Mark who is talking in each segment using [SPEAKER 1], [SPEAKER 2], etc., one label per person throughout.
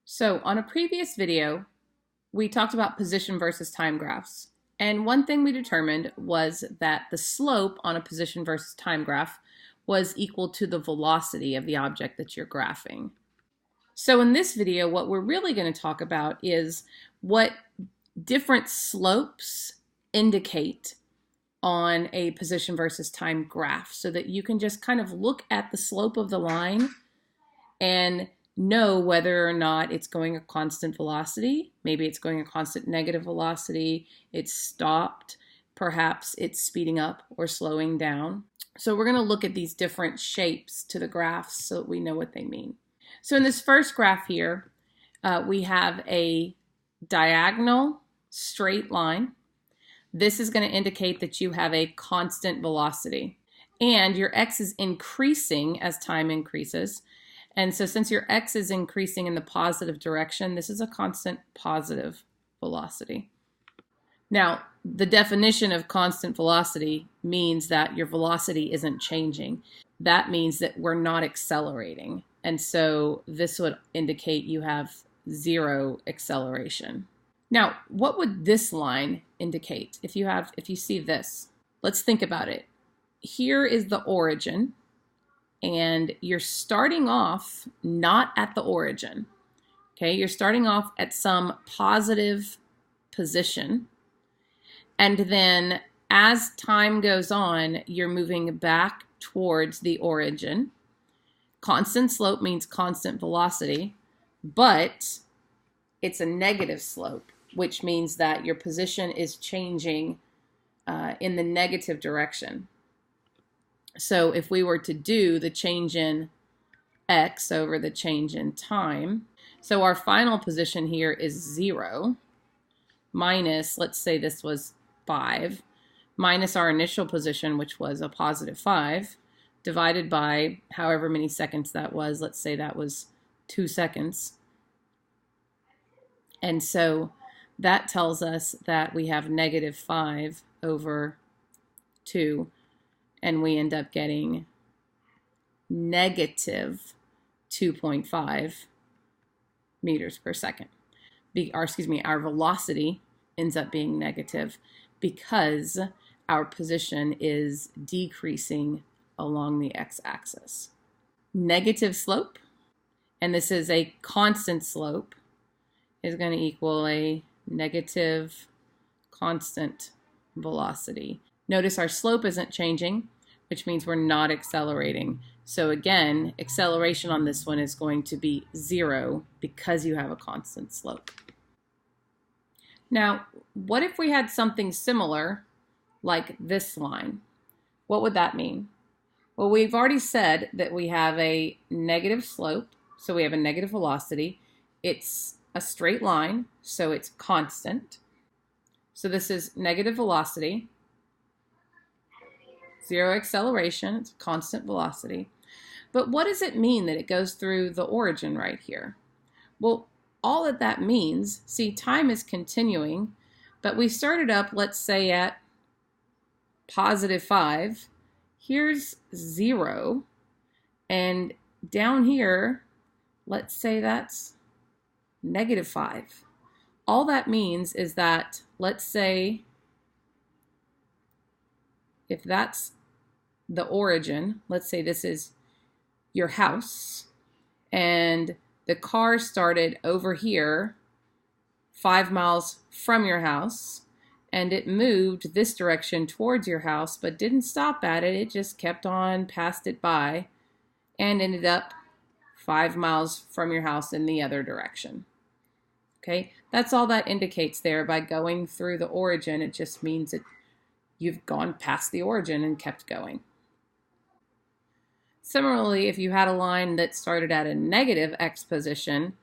[SPEAKER 1] So on a previous video, we talked about position versus time graphs. And one thing we determined was that the slope on a position versus time graph was equal to the velocity of the object that you're graphing. So in this video, what we're really going to talk about is what different slopes indicate on a position versus time graph so that you can just kind of look at the slope of the line and know whether or not it's going a constant velocity. Maybe it's going a constant negative velocity, it's stopped, perhaps it's speeding up or slowing down. So we're going to look at these different shapes to the graphs so that we know what they mean. So in this first graph here, we have a diagonal straight line. This is going to indicate that you have a constant velocity. And your x is increasing as time increases. And so since your x is increasing in the positive direction, this is a constant positive velocity. Now, the definition of constant velocity means that your velocity isn't changing. That means that we're not accelerating. And so this would indicate you have zero acceleration. Now, what would this line indicate if you see this? Let's think about it. Here is the origin. And you're starting off not at the origin, okay? You're starting off at some positive position. And then as time goes on, you're moving back towards the origin. Constant slope means constant velocity, but it's a negative slope, which means that your position is changing in the negative direction. So if we were to do the change in x over the change in time, so our final position here is 0 minus, let's say this was 5, minus our initial position, which was a positive 5, divided by however many seconds that was. Let's say that was 2 seconds. And so that tells us that we have negative 5 over 2. And we end up getting negative 2.5 meters per second. Our velocity ends up being negative because our position is decreasing along the x-axis. Negative slope, and this is a constant slope, is going to equal a negative constant velocity. Notice our slope isn't changing, which means we're not accelerating. So again, acceleration on this one is going to be 0 because you have a constant slope. Now, what if we had something similar like this line? What would that mean? Well, we've already said that we have a negative slope, so we have a negative velocity. It's a straight line, so it's constant. So this is negative velocity. 0 acceleration, it's a constant velocity. But what does it mean that it goes through the origin right here? Well, all that means, see, time is continuing, but we started up, let's say, at positive 5. Here's 0, and down here, let's say that's negative 5. All that means is that, let's say, if that's the origin, let's say this is your house, and the car started over here 5 miles from your house, and it moved this direction towards your house, but didn't stop at it. It just kept on, passed it by, and ended up 5 miles from your house in the other direction. Okay, that's all that indicates there. By going through the origin, it just means that you've gone past the origin and kept going. Similarly, if you had a line that started at a negative x position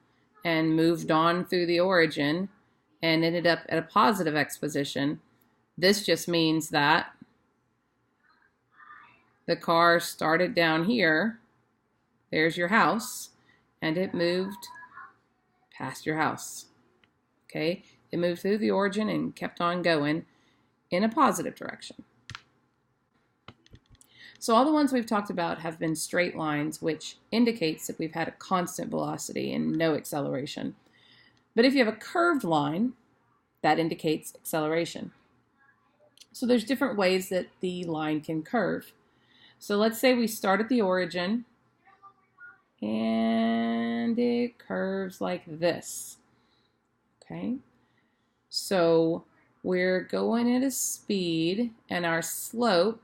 [SPEAKER 1] and moved on through the origin and ended up at a positive x position, this just means that the car started down here, there's your house, and it moved past your house. Okay, it moved through the origin and kept on going in a positive direction. So all the ones we've talked about have been straight lines, which indicates that we've had a constant velocity and no acceleration. But if you have a curved line, that indicates acceleration. So there's different ways that the line can curve. So let's say we start at the origin and it curves like this. Okay, so we're going at a speed, and our slope,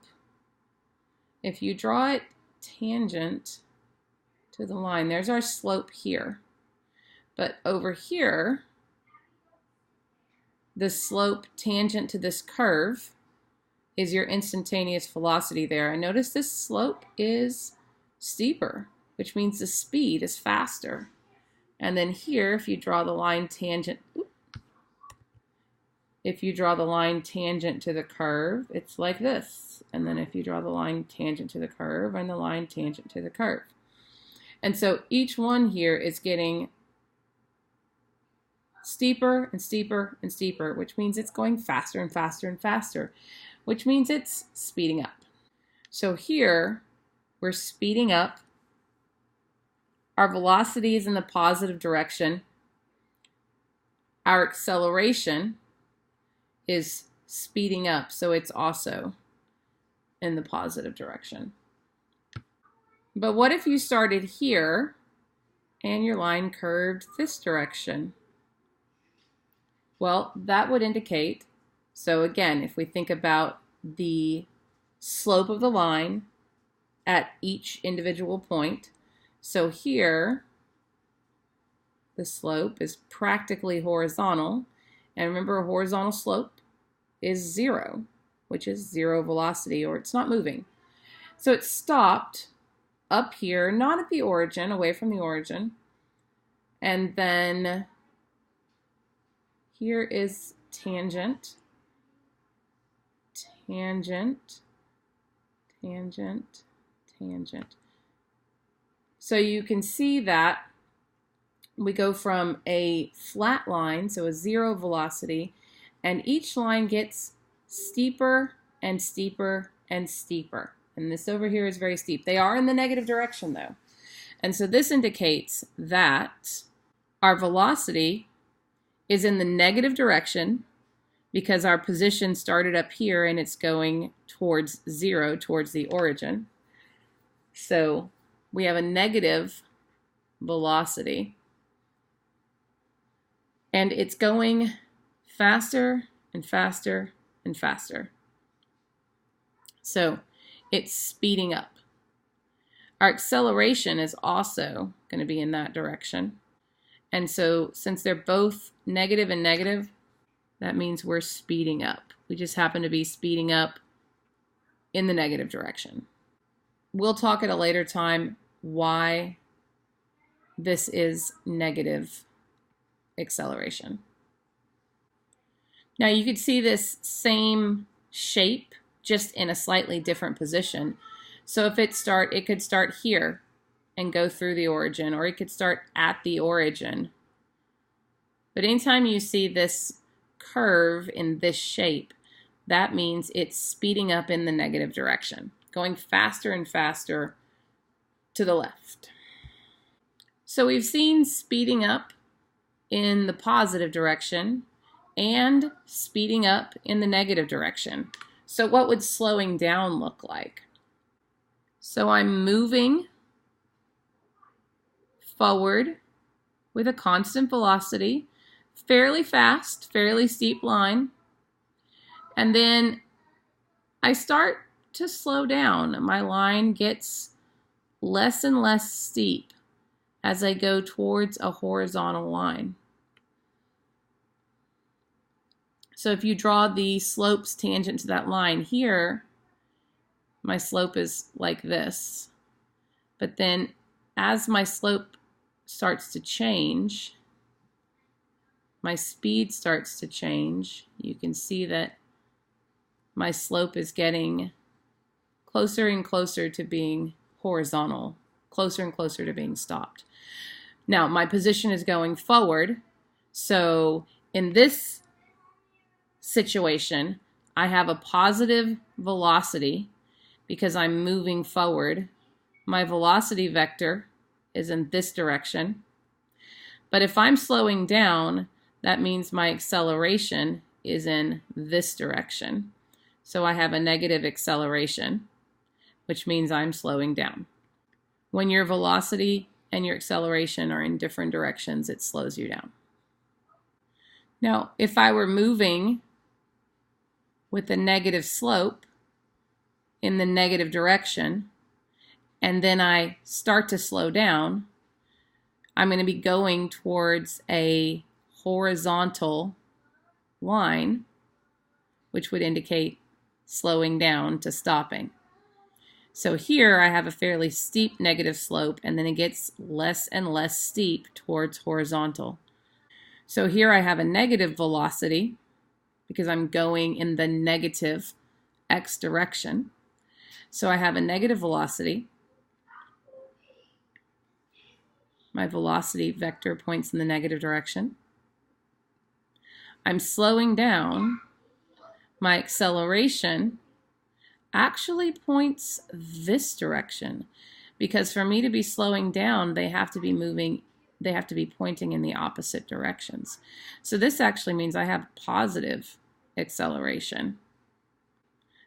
[SPEAKER 1] if you draw it tangent to the line, there's our slope here. But over here, the slope tangent to this curve is your instantaneous velocity there. And notice this slope is steeper, which means the speed is faster. And then here, if you draw the line tangent, if you draw the line tangent to the curve, it's like this. And then if you draw the line tangent to the curve and the line tangent to the curve. And so each one here is getting steeper and steeper and steeper, which means it's going faster and faster and faster, which means it's speeding up. So here, we're speeding up. Our velocity is in the positive direction. Our acceleration is speeding up, so it's also in the positive direction. But what if you started here and your line curved this direction? Well, that would indicate, so again, if we think about the slope of the line at each individual point, so here, the slope is practically horizontal. And remember, a horizontal slope is 0, which is 0 velocity, or it's not moving. So it stopped up here, not at the origin, away from the origin. And then here is tangent, tangent, tangent, tangent. So you can see that we go from a flat line, so a 0 velocity, and each line gets steeper and steeper and steeper. And this over here is very steep. They are in the negative direction though. And so this indicates that our velocity is in the negative direction because our position started up here and it's going towards 0, towards the origin. So we have a negative velocity, and it's going faster and faster and faster. So it's speeding up. Our acceleration is also going to be in that direction. And so since they're both negative and negative, that means we're speeding up. We just happen to be speeding up in the negative direction. We'll talk at a later time why this is negative acceleration. Now you could see this same shape just in a slightly different position. So if it could start here and go through the origin, or it could start at the origin. But anytime you see this curve in this shape, that means it's speeding up in the negative direction, going faster and faster to the left. So we've seen speeding up in the positive direction and speeding up in the negative direction. So what would slowing down look like? So I'm moving forward with a constant velocity, fairly fast, fairly steep line, and then I start to slow down. My line gets less and less steep as I go towards a horizontal line. So if you draw the slopes tangent to that line here, my slope is like this. But then as my slope starts to change, my speed starts to change. You can see that my slope is getting closer and closer to being horizontal, closer and closer to being stopped. Now, my position is going forward. So in this situation, I have a positive velocity, because I'm moving forward. My velocity vector is in this direction. But if I'm slowing down, that means my acceleration is in this direction. So I have a negative acceleration, which means I'm slowing down. When your velocity and your acceleration are in different directions, it slows you down. Now, if I were moving with a negative slope in the negative direction, and then I start to slow down, I'm going to be going towards a horizontal line, which would indicate slowing down to stopping. So here I have a fairly steep negative slope, and then it gets less and less steep towards horizontal. So here I have a negative velocity because I'm going in the negative x direction. So I have a negative velocity. My velocity vector points in the negative direction. I'm slowing down. My acceleration actually points this direction, because for me to be slowing down, they have to be pointing in the opposite directions. So this actually means I have positive acceleration.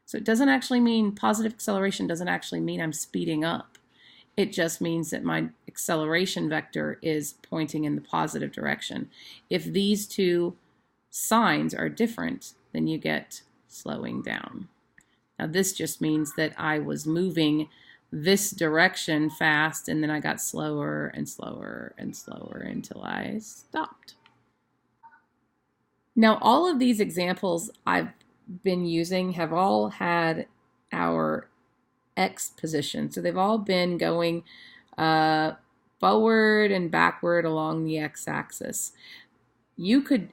[SPEAKER 1] So it doesn't actually mean, positive acceleration doesn't actually mean I'm speeding up. It just means that my acceleration vector is pointing in the positive direction. If these two signs are different, then you get slowing down. Now this just means that I was moving this direction fast, and then I got slower and slower and slower until I stopped. Now all of these examples I've been using have all had our x position. So they've all been going forward and backward along the x-axis. You could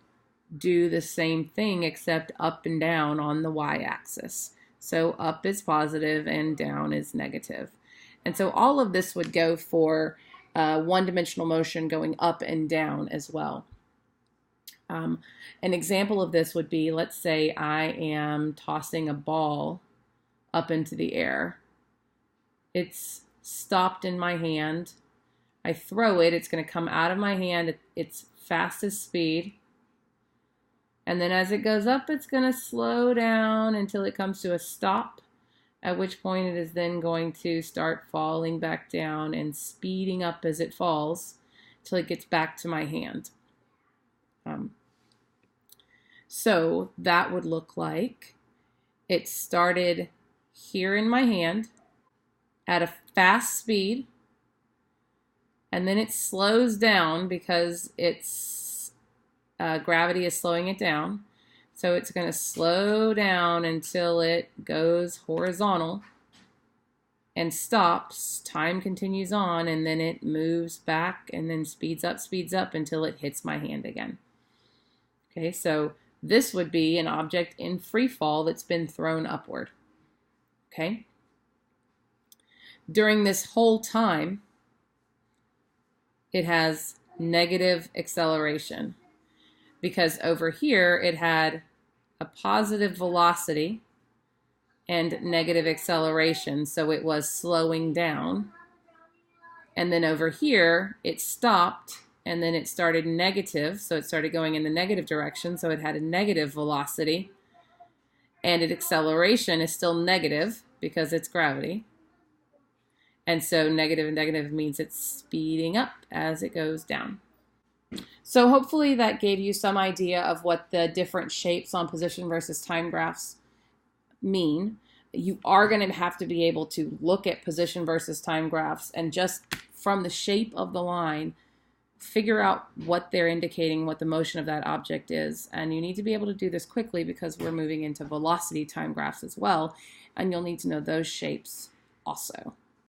[SPEAKER 1] do the same thing except up and down on the y-axis. So up is positive and down is negative. And so all of this would go for one-dimensional motion going up and down as well. An example of this would be, let's say I am tossing a ball up into the air. It's stopped in my hand. I throw it, it's going to come out of my hand at its fastest speed. And then as it goes up, it's going to slow down until it comes to a stop, at which point it is then going to start falling back down and speeding up as it falls until it gets back to my hand. So that would look like it started here in my hand at a fast speed, and then it slows down because it's gravity is slowing it down. So it's going to slow down until it goes horizontal and stops. Time continues on, and then it moves back and then speeds up until it hits my hand again. Okay, so this would be an object in free fall that's been thrown upward. Okay. During this whole time, it has negative acceleration, because over here it had a positive velocity and negative acceleration, so it was slowing down. And then over here it stopped, and then it started negative, so it started going in the negative direction, so it had a negative velocity, and its acceleration is still negative because it's gravity. And so negative and negative means it's speeding up as it goes down. So hopefully that gave you some idea of what the different shapes on position versus time graphs mean. You are going to have to be able to look at position versus time graphs and just from the shape of the line, figure out what they're indicating, what the motion of that object is. And you need to be able to do this quickly because we're moving into velocity time graphs as well. And you'll need to know those shapes also.